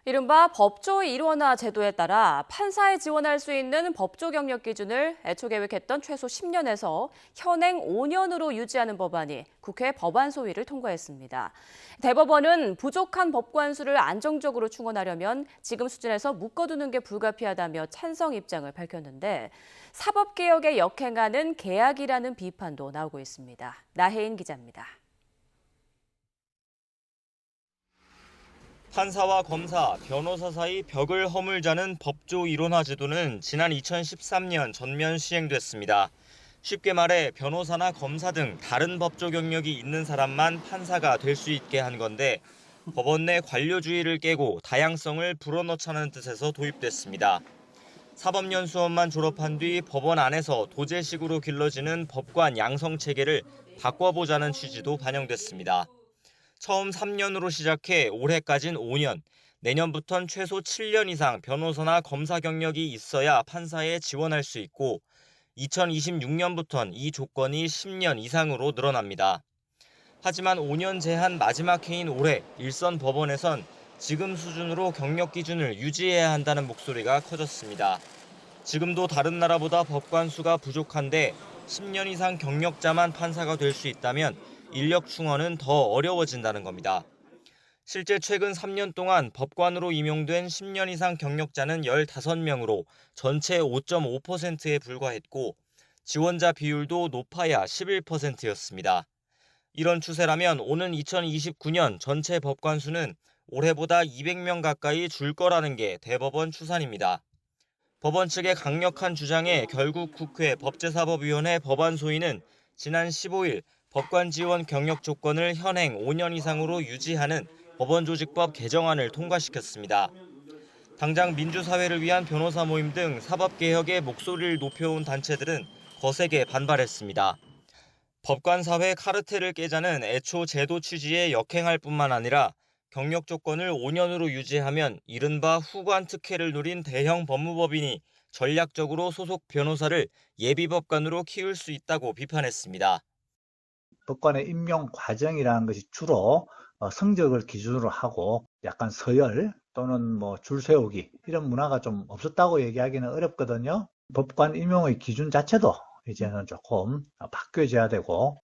이른바 법조 일원화 제도에 따라 판사에 지원할 수 있는 법조 경력 기준을 애초 계획했던 최소 10년에서 현행 5년으로 유지하는 법안이 국회 법안 소위를 통과했습니다. 대법원은 부족한 법관 수를 안정적으로 충원하려면 지금 수준에서 묶어두는 게 불가피하다며 찬성 입장을 밝혔는데 사법개혁에 역행하는 계약이라는 비판도 나오고 있습니다. 나혜인 기자입니다. 판사와 검사, 변호사 사이 벽을 허물자는 법조 일원화 제도는 지난 2013년 전면 시행됐습니다. 쉽게 말해 변호사나 검사 등 다른 법조 경력이 있는 사람만 판사가 될 수 있게 한 건데 법원 내 관료주의를 깨고 다양성을 불어넣자는 뜻에서 도입됐습니다. 사법연수원만 졸업한 뒤 법원 안에서 도제식으로 길러지는 법관 양성 체계를 바꿔보자는 취지도 반영됐습니다. 처음 3년으로 시작해 올해까진 5년, 내년부턴 최소 7년 이상 변호사나 검사 경력이 있어야 판사에 지원할 수 있고 2026년부턴 이 조건이 10년 이상으로 늘어납니다. 하지만 5년 제한 마지막 해인 올해 일선 법원에선 지금 수준으로 경력 기준을 유지해야 한다는 목소리가 커졌습니다. 지금도 다른 나라보다 법관 수가 부족한데 10년 이상 경력자만 판사가 될 수 있다면 인력 충원은 더 어려워진다는 겁니다. 실제 최근 3년 동안 법관으로 임용된 10년 이상 경력자는 15명으로 전체 5.5%에 불과했고 지원자 비율도 높아야 11%였습니다. 이런 추세라면 오는 2029년 전체 법관 수는 올해보다 200명 가까이 줄 거라는 게 대법원 추산입니다. 법원 측의 강력한 주장에 결국 국회 법제사법위원회 법안 소위는 지난 15일 법관 지원 경력 조건을 현행 5년 이상으로 유지하는 법원조직법 개정안을 통과시켰습니다. 당장 민주사회를 위한 변호사 모임 등 사법개혁의 목소리를 높여온 단체들은 거세게 반발했습니다. 법관사회 카르텔을 깨자는 애초 제도 취지에 역행할 뿐만 아니라 경력 조건을 5년으로 유지하면 이른바 후관 특혜를 누린 대형 법무법인이 전략적으로 소속 변호사를 예비법관으로 키울 수 있다고 비판했습니다. 법관의 임용 과정이라는 것이 주로 성적을 기준으로 하고 약간 서열 또는 줄 세우기 이런 문화가 좀 없었다고 얘기하기는 어렵거든요. 법관 임용의 기준 자체도 이제는 조금 바뀌어져야 되고.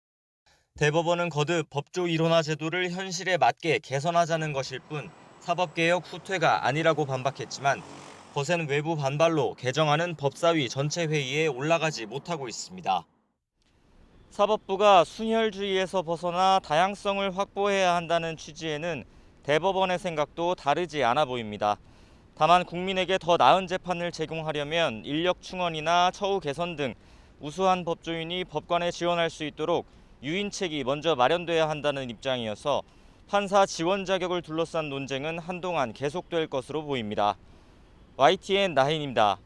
대법원은 거듭 법조 일원화 제도를 현실에 맞게 개선하자는 것일 뿐 사법개혁 후퇴가 아니라고 반박했지만 거센 외부 반발로 개정안은 법사위 전체 회의에 올라가지 못하고 있습니다. 사법부가 순혈주의에서 벗어나 다양성을 확보해야 한다는 취지에는 대법원의 생각도 다르지 않아 보입니다. 다만 국민에게 더 나은 재판을 제공하려면 인력 충원이나 처우 개선 등 우수한 법조인이 법관에 지원할 수 있도록 유인책이 먼저 마련돼야 한다는 입장이어서 판사 지원 자격을 둘러싼 논쟁은 한동안 계속될 것으로 보입니다. YTN 나혜인입니다.